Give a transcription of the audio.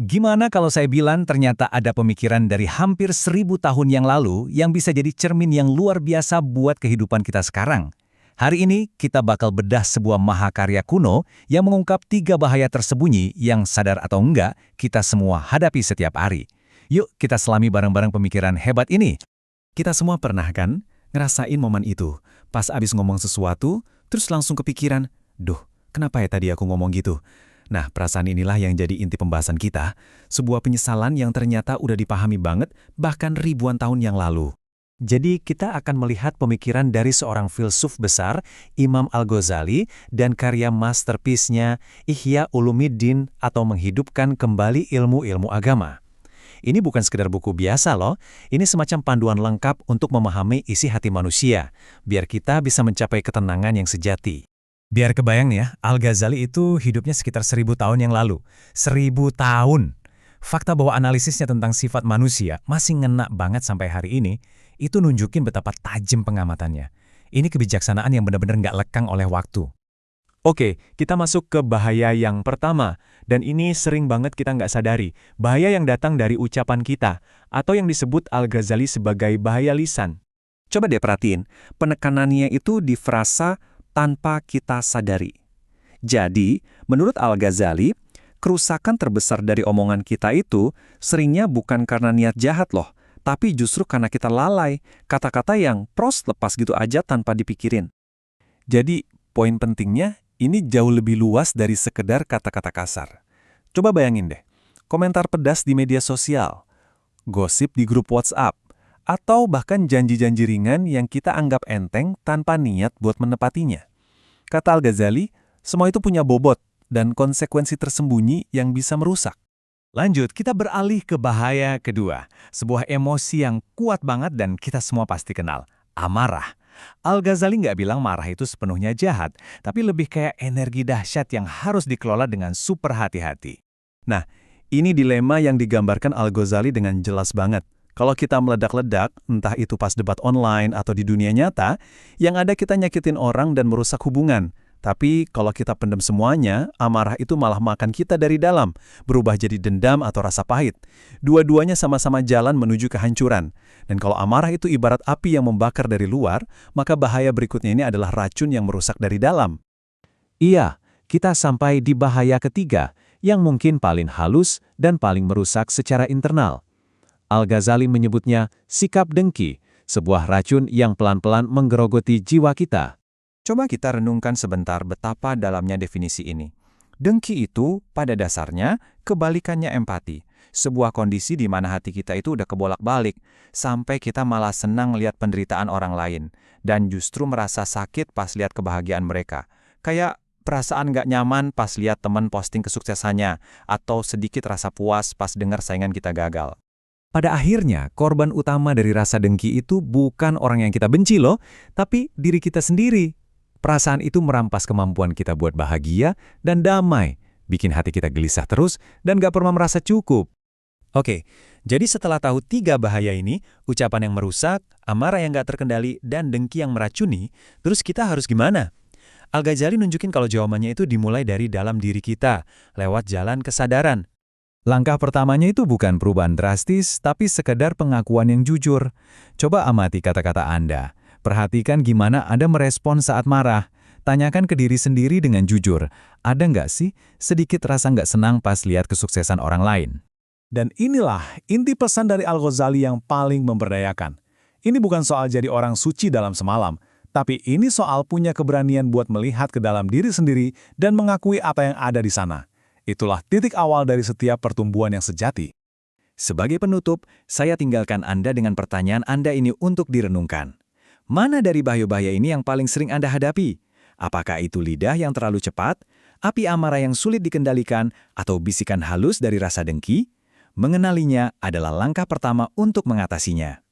Gimana kalau saya bilang ternyata ada pemikiran dari hampir 1000 tahun yang lalu yang bisa jadi cermin yang luar biasa buat kehidupan kita sekarang? Hari ini kita bakal bedah sebuah mahakarya kuno yang mengungkap 3 bahaya tersembunyi yang sadar atau enggak kita semua hadapi setiap hari. Yuk kita selami bareng-bareng pemikiran hebat ini. Kita semua pernah kan ngerasain momen itu, pas abis ngomong sesuatu, terus langsung kepikiran, duh, kenapa ya tadi aku ngomong gitu? Nah, perasaan inilah yang jadi inti pembahasan kita, sebuah penyesalan yang ternyata udah dipahami banget, bahkan ribuan tahun yang lalu. Jadi kita akan melihat pemikiran dari seorang filsuf besar, Imam Al-Ghazali, dan karya masterpiece-nya Ihya Ulumuddin atau menghidupkan kembali ilmu-ilmu agama. Ini bukan sekedar buku biasa loh, ini semacam panduan lengkap untuk memahami isi hati manusia, biar kita bisa mencapai ketenangan yang sejati. Biar kebayang nih ya, Al-Ghazali itu hidupnya sekitar 1000 tahun yang lalu. 1000 tahun! Fakta bahwa analisisnya tentang sifat manusia masih ngena banget sampai hari ini, itu nunjukin betapa tajam pengamatannya. Ini kebijaksanaan yang benar-benar nggak lekang oleh waktu. Oke, kita masuk ke bahaya yang pertama, dan ini sering banget kita nggak sadari, bahaya yang datang dari ucapan kita, atau yang disebut Al-Ghazali sebagai bahaya lisan. Coba deh perhatiin, penekanannya itu di frasa tanpa kita sadari. Jadi, menurut Al-Ghazali, kerusakan terbesar dari omongan kita itu seringnya bukan karena niat jahat loh, tapi justru karena kita lalai, kata-kata yang pros lepas gitu aja tanpa dipikirin. Jadi, poin pentingnya ini jauh lebih luas dari sekedar kata-kata kasar. Coba bayangin deh, komentar pedas di media sosial, gosip di grup WhatsApp, atau bahkan janji-janji ringan yang kita anggap enteng tanpa niat buat menepatinya. Kata Al-Ghazali, semua itu punya bobot dan konsekuensi tersembunyi yang bisa merusak. Lanjut, kita beralih ke bahaya kedua. Sebuah emosi yang kuat banget dan kita semua pasti kenal. Amarah. Al-Ghazali nggak bilang marah itu sepenuhnya jahat, tapi lebih kayak energi dahsyat yang harus dikelola dengan super hati-hati. Nah, ini dilema yang digambarkan Al-Ghazali dengan jelas banget. Kalau kita meledak-ledak, entah itu pas debat online atau di dunia nyata, yang ada kita nyakitin orang dan merusak hubungan. Tapi kalau kita pendam semuanya, amarah itu malah makan kita dari dalam, berubah jadi dendam atau rasa pahit. Dua-duanya sama-sama jalan menuju kehancuran. Dan kalau amarah itu ibarat api yang membakar dari luar, maka bahaya berikutnya ini adalah racun yang merusak dari dalam. Iya, kita sampai di bahaya ketiga, yang mungkin paling halus dan paling merusak secara internal. Al-Ghazali menyebutnya sikap dengki, sebuah racun yang pelan-pelan menggerogoti jiwa kita. Coba kita renungkan sebentar betapa dalamnya definisi ini. Dengki itu, pada dasarnya, kebalikannya empati. Sebuah kondisi di mana hati kita itu udah kebolak-balik, sampai kita malah senang lihat penderitaan orang lain, dan justru merasa sakit pas lihat kebahagiaan mereka. Kayak perasaan gak nyaman pas lihat teman posting kesuksesannya, atau sedikit rasa puas pas dengar saingan kita gagal. Pada akhirnya, korban utama dari rasa dengki itu bukan orang yang kita benci loh, tapi diri kita sendiri. Perasaan itu merampas kemampuan kita buat bahagia dan damai, bikin hati kita gelisah terus dan gak pernah merasa cukup. Oke, jadi setelah tahu 3 bahaya ini, ucapan yang merusak, amarah yang gak terkendali, dan dengki yang meracuni, terus kita harus gimana? Al-Ghazali nunjukin kalau jawabannya itu dimulai dari dalam diri kita, lewat jalan kesadaran. Langkah pertamanya itu bukan perubahan drastis, tapi sekedar pengakuan yang jujur. Coba amati kata-kata Anda. Perhatikan gimana Anda merespon saat marah. Tanyakan ke diri sendiri dengan jujur. Ada nggak sih sedikit rasa nggak senang pas lihat kesuksesan orang lain? Dan inilah inti pesan dari Al-Ghazali yang paling memberdayakan. Ini bukan soal jadi orang suci dalam semalam, tapi ini soal punya keberanian buat melihat ke dalam diri sendiri dan mengakui apa yang ada di sana. Itulah titik awal dari setiap pertumbuhan yang sejati. Sebagai penutup, saya tinggalkan Anda dengan pertanyaan Anda ini untuk direnungkan. Mana dari bahaya-bahaya ini yang paling sering Anda hadapi? Apakah itu lidah yang terlalu cepat, api amarah yang sulit dikendalikan, atau bisikan halus dari rasa dengki? Mengenalinya adalah langkah pertama untuk mengatasinya.